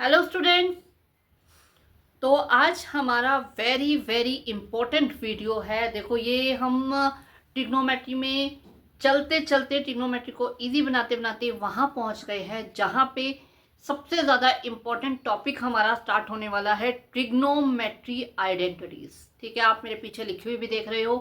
Hello student. तो आज हमारा वेरी वेरी इम्पोर्टेंट वीडियो है। देखो, ये हम ट्रिग्नोमेट्री में चलते चलते ट्रिग्नोमेट्री को इजी बनाते बनाते वहाँ पहुँच गए हैं जहाँ पे सबसे ज़्यादा इम्पोर्टेंट टॉपिक हमारा स्टार्ट होने वाला है, ट्रिग्नोमेट्री आइडेंटिटीज़। ठीक है, आप मेरे पीछे लिखी हुई भी देख रहे हो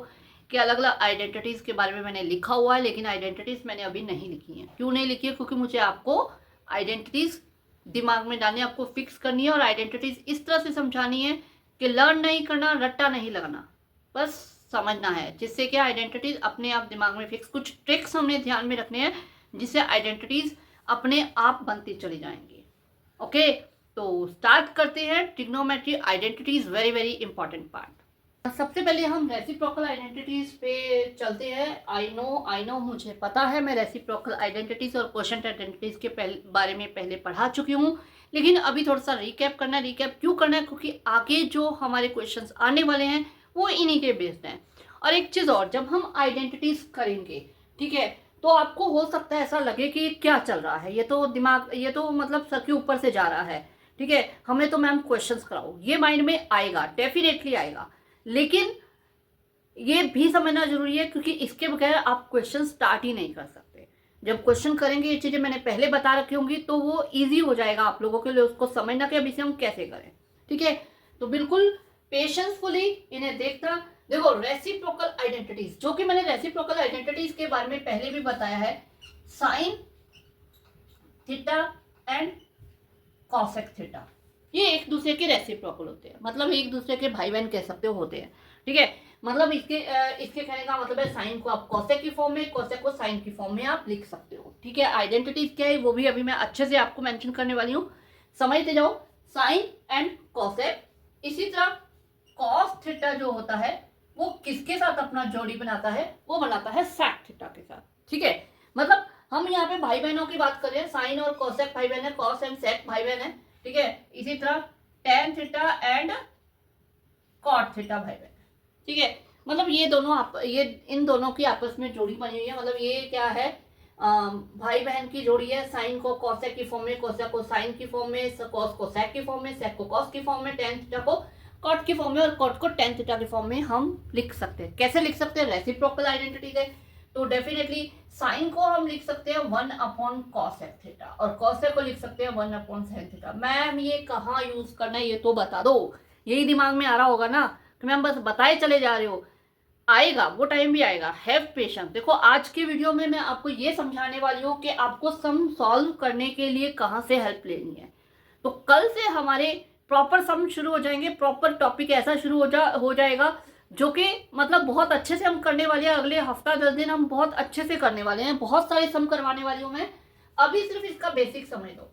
कि अलग अलग आइडेंटिटीज़ के बारे में मैंने लिखा हुआ है, लेकिन आइडेंटिटीज़ मैंने अभी नहीं लिखी हैं। क्यों नहीं लिखी है? क्योंकि मुझे आपको आइडेंटिटीज़ दिमाग में डालनी है, आपको फिक्स करनी है और आइडेंटिटीज इस तरह से समझानी है कि लर्न नहीं करना, रट्टा नहीं लगना, बस समझना है, जिससे कि आइडेंटिटीज अपने आप दिमाग में फिक्स। कुछ ट्रिक्स हमने ध्यान में रखने हैं जिससे आइडेंटिटीज अपने आप बनती चली जाएंगी। ओके, तो स्टार्ट करते हैं। Trigonometry identities very very important part. सबसे पहले हम रेसिप्रोकल आइडेंटिटीज पे चलते हैं। आई नो मुझे पता है, मैं रेसिप्रोकल आइडेंटिटीज और क्वोशंट आइडेंटिटीज के बारे में पहले पढ़ा चुकी हूँ, लेकिन अभी थोड़ा सा रिकैप करना है। रिकैप क्यों करना है? क्योंकि आगे जो हमारे क्वेश्चंस आने वाले हैं वो इन्हीं के बेस्ड हैं। और एक चीज़ और, जब हम आइडेंटिटीज करेंगे, ठीक है, तो आपको हो सकता है ऐसा लगे कि क्या चल रहा है, ये तो दिमाग, ये तो मतलब सर के ऊपर से जा रहा है। ठीक है, हमें तो मैम क्वेश्चंस कराओ, ये माइंड में आएगा, डेफिनेटली आएगा। लेकिन ये भी समझना जरूरी है क्योंकि इसके बगैर आप क्वेश्चन स्टार्ट ही नहीं कर सकते। जब क्वेश्चन करेंगे, ये चीजें मैंने पहले बता रखी होंगी, तो वो इजी हो जाएगा आप लोगों के लिए उसको समझना कि अब इसे हम कैसे करें। ठीक है, तो बिल्कुल पेशेंसफुली इन्हें देखना। देखो, रेसिप्रोकल आइडेंटिटीज, जो कि मैंने रेसिप्रोकल आइडेंटिटीज के बारे में पहले भी बताया है, sine theta and cosec theta, ये एक दूसरे के रेसिप्रोकल होते हैं, मतलब एक दूसरे के भाई बहन कह सकते हो, होते हैं। ठीक है, मतलब इसके कहने का मतलब है, साइन को आप कॉसेक की फॉर्म में, कॉसेक को साइन की फॉर्म में आप लिख सकते हो। ठीक है, आइडेंटिटी क्या है वो भी अभी मैं अच्छे से आपको मेंशन करने वाली हूँ, समझते जाओ। Sine and cosec. इसी तरह कॉस थीटा जो होता है वो किसके साथ अपना जोड़ी बनाता है? वो बनाता है सेक थीटा के साथ। ठीक है, मतलब हम यहाँ पे भाई बहनों की बात कर रहे हैं, साइन और कॉसेक भाई बहन है, कॉस एंड सेक भाई बहन है। ठीक है, इसी तरह tan theta and cot theta भाई बहन। ठीक है, मतलब ये दोनों ये इन दोनों की आपस में जोड़ी बनी हुई है। मतलब ये क्या है, भाई बहन की जोड़ी है। साइन को कॉसेक की फॉर्म में, कॉसेक को साइन की फॉर्म में, कॉस को सेक की फॉर्म में, सेक को कॉस की फॉर्म में, टेन थीटा को कॉट की फॉर्म में और कॉट को टेन थीटा की फॉर्म में हम लिख सकते हैं। कैसे लिख सकते हैं? रेसिप्रोकल आइडेंटिटी है, तो डेफिनेटली साइन को हम लिख सकते हैं 1/cosec थीटा और कॉसेक को लिख सकते हैं 1/sin थीटा। मैम ये कहाँ यूज करना है ये तो बता दो। यही दिमाग में आ रहा होगा ना कि मैम बस बताए चले जा रहे हो, आएगा वो टाइम भी आएगा। Have patience. देखो, आज के वीडियो में मैं आपको ये समझाने वाली हूँ कि आपको सम सॉल्व करने के लिए कहाँ से हेल्प लेनी है। तो कल से हमारे प्रॉपर सम शुरू हो जाएंगे, प्रॉपर टॉपिक ऐसा शुरू हो जाएगा जो कि मतलब बहुत अच्छे से हम करने वाले हैं। अगले हफ्ता 10 दिन हम बहुत अच्छे से करने वाले हैं, बहुत सारे सम करवाने वाली हूँ मैं। अभी सिर्फ इसका बेसिक समझ दो।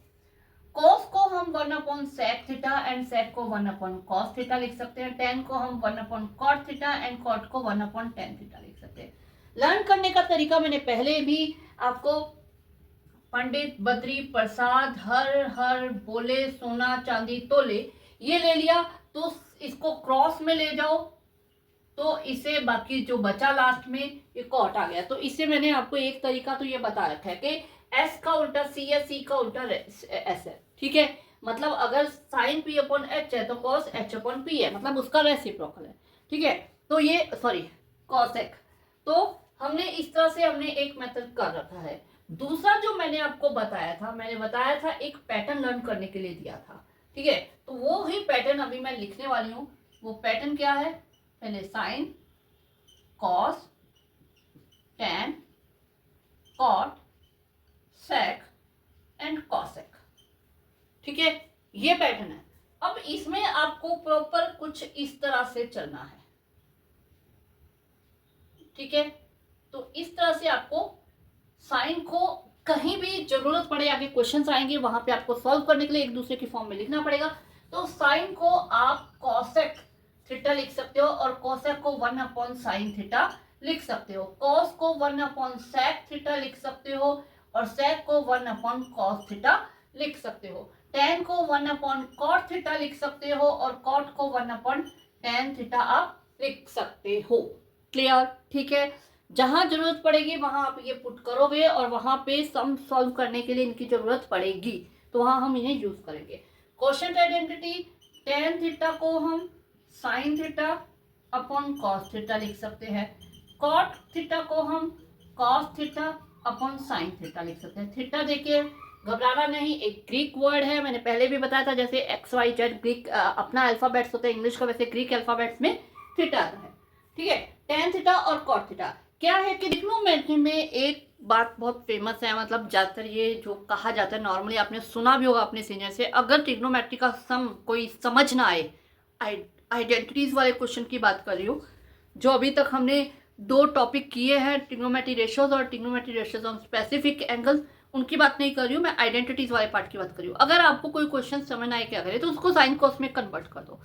cos को हम 1/sec थीटा एंड sec को 1/cos थीटा लिख सकते हैं। tan को हम 1/cot थीटा एंड cot को 1/tan थीटा लिख सकते हैं। लर्न करने का तरीका मैंने पहले भी आपको, पंडित बद्री प्रसाद हर हर बोले सोना चांदी तोले, ये ले लिया तो इसको क्रॉस में ले जाओ, तो इसे बाकी जो बचा लास्ट में ये कॉट आ गया। तो इससे मैंने आपको एक तरीका तो ये बता रखा है कि एस का उल्टा सी है, सी का उल्टा एस है। ठीक है, मतलब अगर साइन पी अपॉन एच है तो कॉस एच अपॉन पी है, मतलब उसका रेसिप्रोकल है। ठीक है, तो ये सॉरी कॉसेक, तो हमने इस तरह से हमने एक मेथड कर रखा है। दूसरा जो मैंने आपको बताया था, मैंने बताया था एक पैटर्न लर्न करने के लिए दिया था। ठीक है, तो वो ही पैटर्न अभी मैं लिखने वाली हूँ। वो पैटर्न क्या है? पहले sine, cos, tan, cot, sec and cosec. ठीक है, ये पैटर्न है। अब इसमें आपको प्रॉपर कुछ इस तरह से चलना है। ठीक है, तो इस तरह से आपको साइन को कहीं भी जरूरत पड़े, आगे क्वेश्चंस आएंगे वहां पे आपको सॉल्व करने के लिए एक दूसरे की फॉर्म में लिखना पड़ेगा। तो साइन को आप कॉसेक थीटा लिख सकते हो और कॉसेक को 1/sin थीटा लिख सकते हो। कॉस को 1/sec थीटा लिख सकते हो और सेक को 1/cos थीटा लिख सकते हो। tan को 1/cot थीटा लिख सकते हो और cot को 1/tan थीटा आप लिख सकते हो। क्लियर? ठीक है, जहां जरूरत पड़ेगी वहां आप ये पुट करोगे और वहां पे सम सॉल्व करने के लिए इनकी जरूरत पड़ेगी तो वहां हम इन्हें यूज करेंगे। कोशेंट आइडेंटिटी, टेन थीटा को हम sine theta upon cos theta लिख सकते हैं, कॉट थीटा को हम cos theta upon sine theta लिख सकते हैं। थीटा देखिए घबराना नहीं, एक ग्रीक वर्ड है, मैंने पहले भी बताया था, जैसे एक्स वाई जेड ग्रीक अपना अल्फाबेट्स होते हैं इंग्लिश का, वैसे ग्रीक अल्फाबेट्स में थीटा आता है। ठीक है, टेन थीटा और कॉट थीटा क्या है कि ट्रिग्नोमेट्री में एक बात बहुत फेमस है, मतलब ज़्यादातर ये जो कहा जाता है, नॉर्मली आपने सुना भी होगा अपने सीनियर से, अगर ट्रिग्नोमेट्री का सम कोई समझ ना आए, आइडेंटिटीज वाले क्वेश्चन की बात कर रही हूँ, जो अभी तक हमने दो टॉपिक किए हैं, ट्रिग्नोमेट्री रेशियोज और trigonometry ratios on specific angles, उनकी बात नहीं कर रही हूँ मैं, आइडेंटिटीज वाले पार्ट की बात कर रही हूँ। अगर आपको कोई क्वेश्चन समझ ना आए क्या करें, तो उसको साइन कॉस में कन्वर्ट कर दो।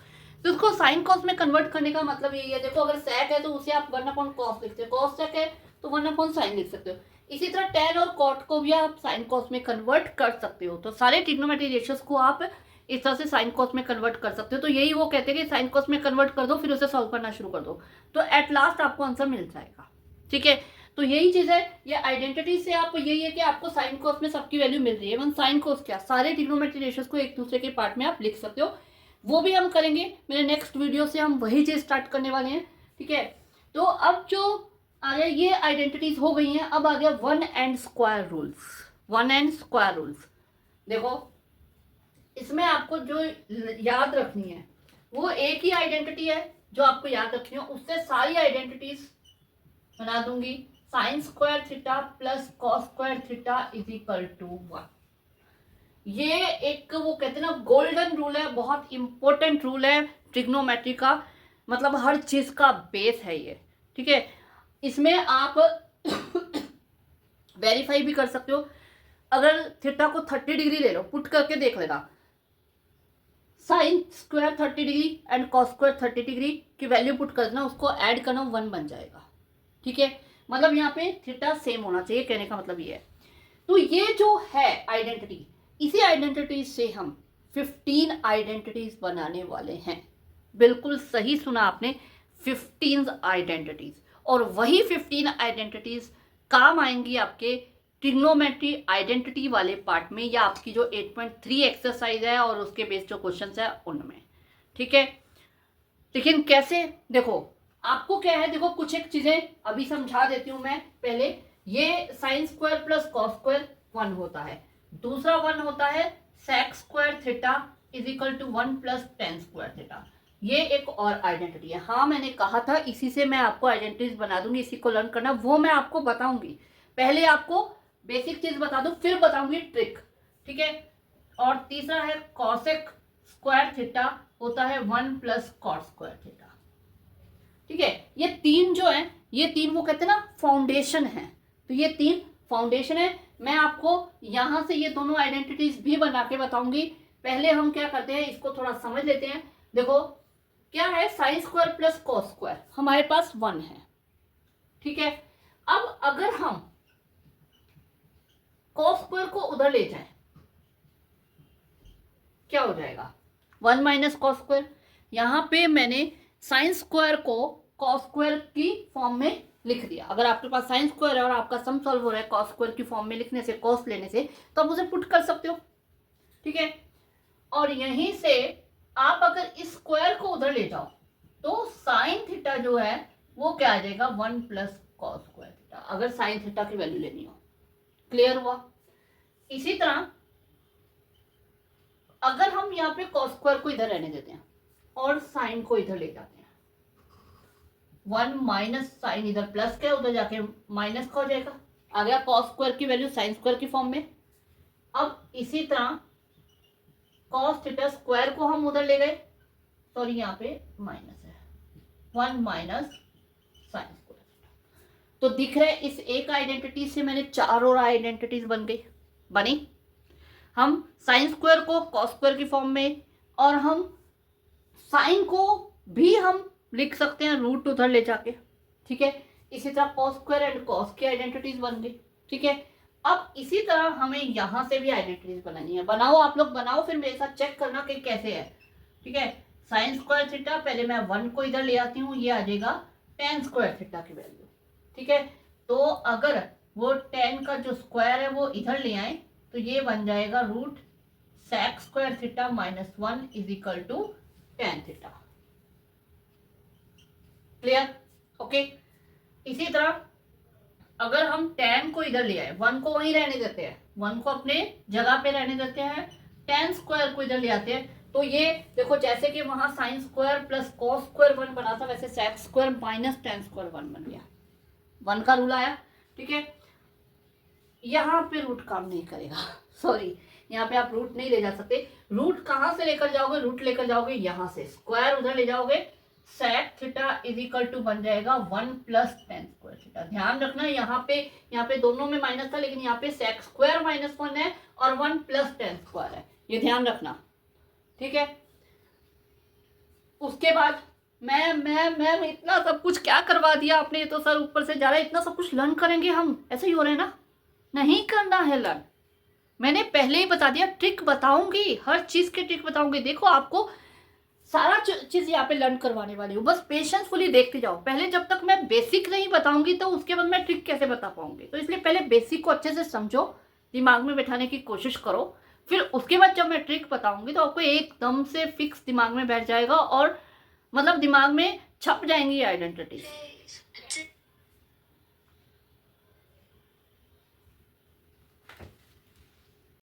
तो उसको साइन कॉस में कन्वर्ट करने का मतलब यही है, देखो अगर सेक है तो उसे आप 1/cos लिखते हो, कॉस सेक है तो 1/sin लिख सकते हो। इसी तरह टेन और कॉट को भी आप साइन कॉस में कन्वर्ट कर सकते हो। तो सारे ट्रिग्नोमेट्री रेशियोज को आप इस तरह से साइन कॉस में कन्वर्ट कर सकते हो। तो यही वो कहते हैं कि साइन कॉस में कन्वर्ट कर दो, फिर उसे सॉल्व करना शुरू कर दो, तो एट लास्ट आपको आंसर मिल जाएगा। ठीक है, तो यही चीज है, ये आइडेंटिटी से आप यही है कि आपको साइन कॉस में सबकी वैल्यू मिल रही है। इवन साइन कॉस क्या, सारे ट्रिग्नोमेट्री रेशियोज को एक दूसरे के पार्ट में आप लिख सकते हो, वो भी हम करेंगे। मेरे नेक्स्ट वीडियो से हम वही चीज स्टार्ट करने वाले हैं। ठीक है, तो अब जो आ गया, ये आइडेंटिटीज हो गई हैं, अब आ गया one and square rules. One and square rules देखो, इसमें आपको जो याद रखनी है वो एक ही आइडेंटिटी है जो आपको याद रखनी है, उससे सारी आइडेंटिटीज बना दूंगी। Sine square theta plus cos square theta is equal to 1। ये एक वो कहते हैं ना गोल्डन रूल है, बहुत इंपॉर्टेंट रूल है ट्रिग्नोमेट्री का, मतलब हर चीज का बेस है ये। ठीक है, इसमें आप वेरीफाई भी कर सकते हो। अगर थीटा को 30 डिग्री ले लो, पुट करके देख लेना, sine square 30 degree and cos square 30 degree की वैल्यू पुट कर देना, उसको ऐड करना, 1 बन जाएगा। ठीक है, मतलब यहाँ पे थीटा सेम होना चाहिए, कहने का मतलब ये है। तो ये जो है आइडेंटिटी, इसी आइडेंटिटी से हम 15 आइडेंटिटीज बनाने वाले हैं। बिल्कुल सही सुना आपने, 15 आइडेंटिटीज, और वही 15 आइडेंटिटीज काम आएंगी आपके ट्रिग्नोमेट्री आइडेंटिटी वाले पार्ट में, या आपकी जो 8.3 एक्सरसाइज है और उसके बेस्ड जो क्वेश्चन है उनमें। ठीक है, लेकिन कैसे, देखो आपको क्या है, देखो कुछ एक चीजें अभी समझा देती हूं मैं पहले। ये sine square plus cos square 1 होता है, दूसरा 1 होता है sec square theta is equal to 1 plus tan square theta. ये एक और आइडेंटिटी है। हाँ, मैंने कहा था इसी से मैं आपको आइडेंटिटीज बना दूंगी, इसी को लर्न करना, वो मैं आपको बताऊंगी। पहले आपको बेसिक चीज बता दूं, फिर बताऊंगी ट्रिक। ठीक है, और तीसरा है कॉसेक स्क्वायर थीटा होता है 1 प्लस कॉट स्क्वायर थीटा। ठीक है, ये तीन जो है, ये तीन वो कहते हैं ना फाउंडेशन है, तो ये तीन फाउंडेशन है। मैं आपको यहां से ये दोनों आइडेंटिटीज भी बना के बताऊंगी। पहले हम क्या करते हैं, इसको थोड़ा समझ लेते हैं। देखो क्या है, sign square plus cos square हमारे पास 1 है। ठीक है, अब अगर हम कॉस स्क्वायर को उधर ले जाएं, क्या हो जाएगा, 1 माइनस कॉस स्क्वायर। यहां पे मैंने साइन स्क्वायर को कॉस स्क्वायर की फॉर्म में लिख दिया। अगर आपके पास साइन स्क्वायर है और आपका सम सॉल्व हो रहा है कॉस स्क्वायर की फॉर्म में लिखने से, कॉस लेने से, तो आप उसे पुट कर सकते हो। ठीक है, और यहीं से आप अगर इस स्क्वायर को उधर ले जाओ तो साइन थीटा जो है वो क्या आ जाएगा, 1 प्लस कॉस स्क्वायर थीटा, अगर साइन थीटा की वैल्यू लेनी हो। क्लियर हुआ। इसी तरह अगर हम यहाँ पे कॉस स्क्वायर को इधर रहने देते हैं और साइन को इधर ले जाते हैं, 1 माइनस साइन इधर प्लस का, उधर जाके माइनस का हो जाएगा, आ गया कॉस स्क्वायर की वैल्यू साइन स्क्वायर की फॉर्म में। अब इसी तरह कॉस थीटा स्क्वायर को हम उधर ले गए, सॉरी यहाँ पे माइनस है, 1 माइनस साइन स्क्वायर। तो दिख रहा है इस एक आइडेंटिटी से मैंने 4 और आइडेंटिटीज बनी। हम साइन स्क्वायर को कॉस स्क्वायर की फॉर्म में, और हम साइन को भी हम लिख सकते हैं रूट उधर ले जाके। ठीक है, इसी तरह कॉस स्क्वायर एंड कॉस की आइडेंटिटीज बन गई। ठीक है, अब इसी तरह हमें यहां से भी आइडेंटिटीज बनानी है। बनाओ, आप लोग बनाओ, फिर मेरे साथ चेक करना कि कैसे है। ठीक है, साइन स्क्वायर थीटा, पहले मैं 1 को इधर ले आती हूँ, ये आ जाएगा टेन स्क्वायर थीटा की वैल्यू। ठीक है, तो अगर वो 10 का जो स्क्वायर है वो इधर ले आए तो ये बन जाएगा root sec square theta minus 1 is equal to tan theta. Clear? Okay. इसी तरह अगर हम tan को इधर ले आए, 1 को वहीं रहने देते हैं, 1 को अपने जगह पे रहने देते हैं, tan स्क्वायर को इधर ले आते हैं, तो ये देखो जैसे कि वहां sign square plus cos square 1 बना था, वैसे sec square minus tan square 1 बन गया। 1 का रूल आया, ठीक है। यहाँ पे रूट काम नहीं करेगा, सॉरी, यहाँ पे आप रूट नहीं ले जा सकते। रूट कहाँ से लेकर जाओगे? रूट लेकर जाओगे यहाँ से, स्क्वायर उधर ले जाओगे, sec theta is equal to बन जाएगा 1 प्लस tan स्क्वायर थीटा। ध्यान रखना यहाँ पे दोनों में माइनस था, लेकिन यहाँ पे sec स्क्वायर माइनस 1 है और 1 प्लस tan स्क्वायर है, ये ध्यान रखना, ठीक है। उसके बाद मैं इतना सब कुछ क्या करवा दिया आपने, ये तो सर ऊपर से जा रहा है, इतना सब कुछ लर्न करेंगे हम, ऐसे ही हो रहे हैं ना? नहीं करना है लर्न, मैंने पहले ही बता दिया, ट्रिक बताऊंगी, हर चीज के ट्रिक बताऊंगी। देखो आपको सारा चीज यहाँ पे लर्न करवाने वाली हूँ, बस पेशेंसफुली देखते जाओ। पहले जब तक मैं बेसिक नहीं बताऊंगी तो उसके बाद मैं ट्रिक कैसे बता पाऊंगी? तो इसलिए पहले बेसिक को अच्छे से समझो, दिमाग में बैठाने की कोशिश करो, फिर उसके बाद जब मैं ट्रिक बताऊंगी तो आपको एकदम से फिक्स दिमाग में बैठ जाएगा और मतलब दिमाग में छप जाएंगी आइडेंटिटी।